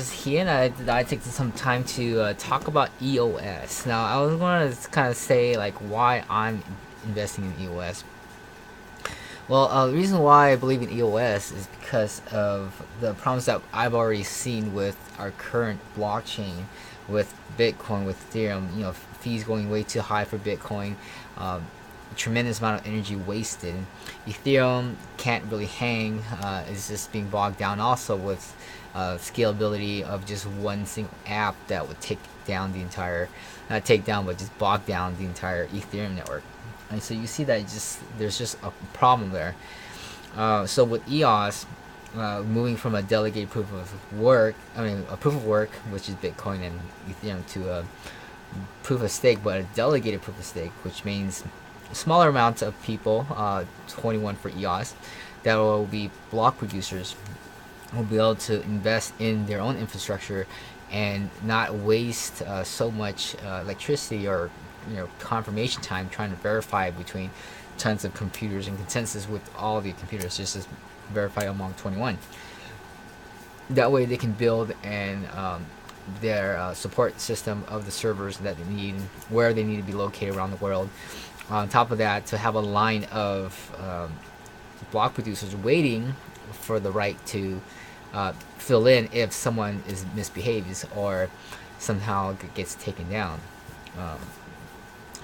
is Ian. I take some time to talk about EOS. Now, I was going to kind of say like why I'm investing in EOS. Well, the reason why I believe in EOS is because of the problems that I've already seen with our current blockchain, with Bitcoin, with Ethereum. You know, fees going way too high for Bitcoin. Tremendous amount of energy wasted. Ethereum can't really hang. It's just being bogged down also with scalability of just one single app that would take down the entire, not take down, but just bog down the entire Ethereum network. And so you see that there's just a problem there. So with EOS, moving from a delegated proof of work, a proof of work, which is Bitcoin and Ethereum, to a proof of stake, but a delegated proof of stake, which means smaller amounts of people, 21 for EOS, that will be block producers, will be able to invest in their own infrastructure and not waste so much electricity or confirmation time trying to verify between tons of computers and consensus with all the computers, just as verify among 21. That way they can build and their support system of the servers that they need, where they need to be located around the world. On top of that, to have a line of block producers waiting for the right to fill in if someone misbehaves or somehow gets taken down.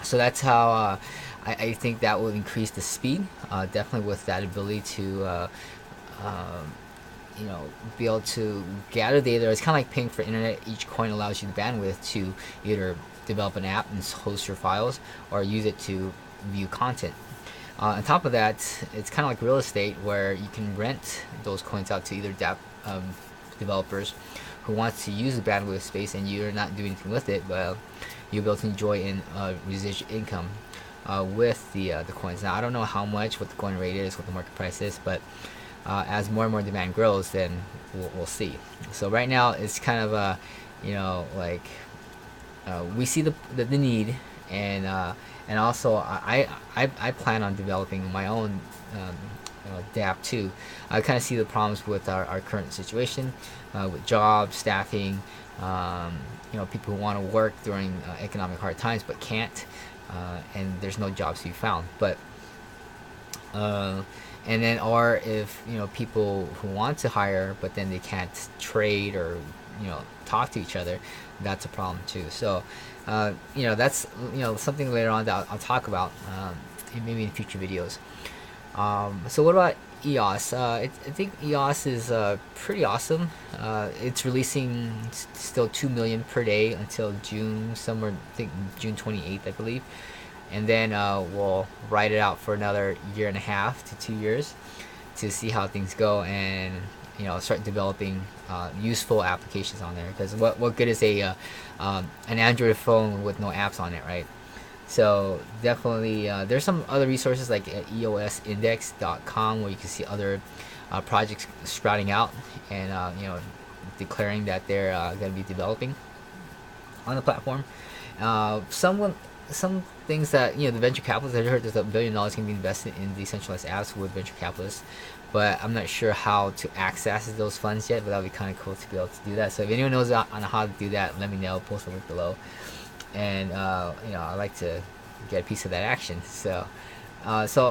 So that's how I think that will increase the speed, definitely with that ability to be able to gather data. It's kind of like paying for internet. Each coin allows you the bandwidth to either develop an app and host your files or use it to view content. On top of that, it's kind of like real estate where you can rent those coins out to either developers who wants to use the bandwidth space and you're not doing anything with it, but you'll be able to enjoy in residual income with the coins. Now, I don't know how much, what the going rate is, what the market price is, but as more and more demand grows, then we'll see. So right now, it's kind of we see the need, and also I plan on developing my own DApp too. I kind of see the problems with our current situation with jobs, staffing, people who want to work during economic hard times but can't, and there's no jobs to be found. But and then, or if people who want to hire but then they can't trade or talk to each other, that's a problem too. So that's something later on that I'll talk about maybe in future videos. So what about EOS? I think EOS is pretty awesome. It's releasing still 2 million per day until June, somewhere, I think June 28th, I believe. And then we'll ride it out for another 1.5 to 2 years to see how things go and start developing useful applications on there. Because what good is an Android phone with no apps on it, right? So definitely, there's some other resources like eosindex.com where you can see other projects sprouting out and declaring that they're going to be developing on the platform. Some things that the venture capitalists, I heard there's $1 billion going to be invested in decentralized apps with venture capitalists, but I'm not sure how to access those funds yet. But that would be kind of cool to be able to do that. So if anyone knows on how to do that, let me know. Post a link below. And I like to get a piece of that action. So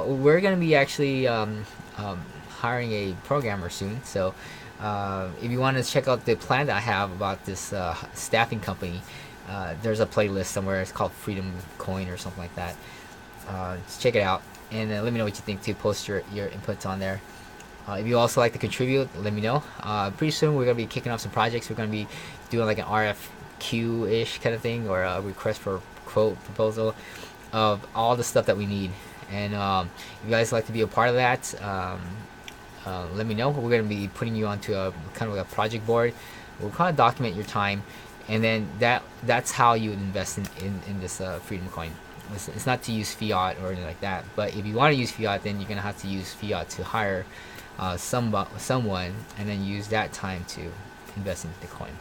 we're gonna be actually hiring a programmer soon. So if you want to check out the plan that I have about this staffing company, there's a playlist somewhere. It's called Freedom Coin or something like that. Just check it out and let me know what you think too. Post your inputs on there. If you also like to contribute, let me know. Pretty soon we're gonna be kicking off some projects. We're gonna be doing like an RFQ-ish kind of thing, or a request for quote proposal of all the stuff that we need. And if you guys like to be a part of that, let me know. We're going to be putting you onto a kind of a project board. We'll kind of document your time, and then that's how you would invest in this Freedom Coin. It's not to use fiat or anything like that, but if you want to use fiat, then you're going to have to use fiat to hire someone, and then use that time to invest in Bitcoin.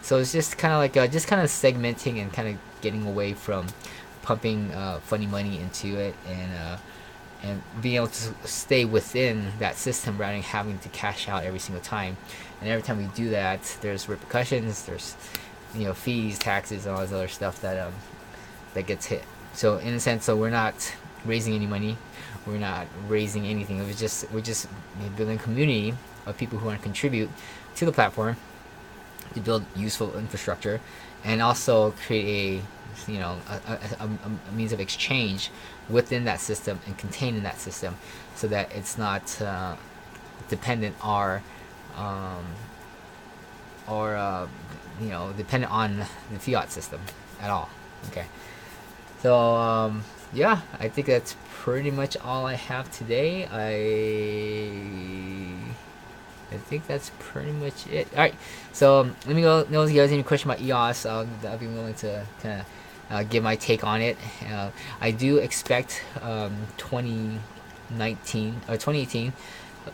So it's just kind of like just kind of segmenting and kind of getting away from pumping funny money into it, and being able to stay within that system rather than having to cash out every single time. And every time we do that, there's repercussions, there's fees, taxes, and all this other stuff that gets hit. So in a sense, so we're not raising any money, we're not raising anything. We're just building a community of people who want to contribute to the platform to build useful infrastructure, and also create a means of exchange within that system and contained in that system, so that it's not dependent dependent on the fiat system at all. Okay, so yeah, I think that's pretty much all I have today. I think that's pretty much it. All right, so let me know if you guys have any question about EOS. I'll be willing to kind of give my take on it. I do expect 2019 or 2018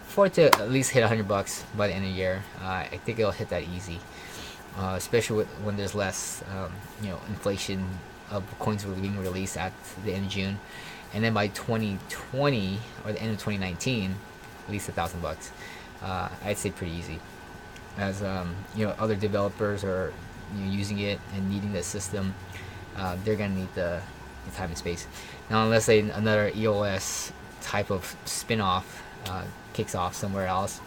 for it to at least hit $100 by the end of the year. I think it'll hit that easy, especially when there's less inflation of coins being released at the end of June, and then by 2020 or the end of 2019, at least $1,000. I'd say pretty easy, as other developers are using it and needing the system. They're gonna need the time and space. Now, unless another EOS type of spin-off kicks off somewhere else,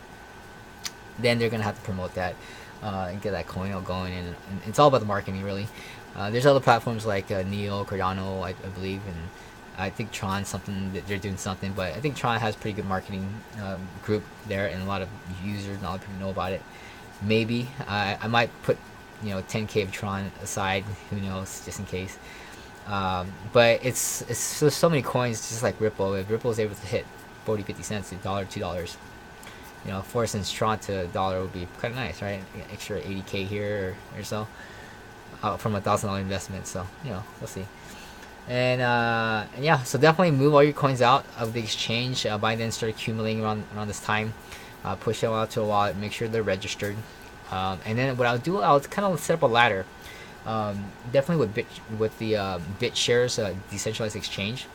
then they're gonna have to promote that and get that coin all going. And it's all about the marketing, really. There's other platforms like Neo, Cardano, I believe, and I think Tron, something that they're doing something, but I think Tron has pretty good marketing group there, and a lot of users and a lot of people know about it. Maybe I might put 10K of Tron aside, who knows, just in case. But it's so many coins, just like Ripple. If Ripple is able to hit 40-50 cents, $1, $2, 4 cents Tron to $1 would be kind of nice, right? Extra 80K here or so from $1,000 investment. So we'll see. And yeah, so definitely move all your coins out of the exchange. By then, start accumulating around this time. Push them out to a wallet. Make sure they're registered. And then what I'll do, I'll kind of set up a ladder. Definitely with the BitShares decentralized exchange,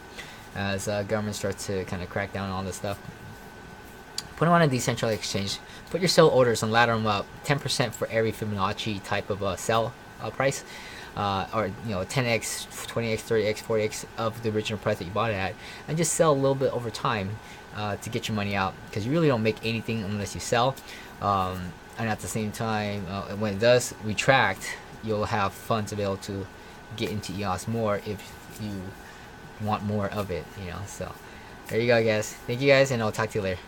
as government starts to kind of crack down on all this stuff. Put them on a decentralized exchange. Put your sell orders and ladder them up 10% for every Fibonacci type of sell price. Or 10x, 20x, 30x, 40x of the original price that you bought it at, and just sell a little bit over time to get your money out, because you really don't make anything unless you sell. And at the same time, when it does retract, you'll have funds available to get into EOS more if you want more of it. So there you go, guys. Thank you guys, and I'll talk to you later.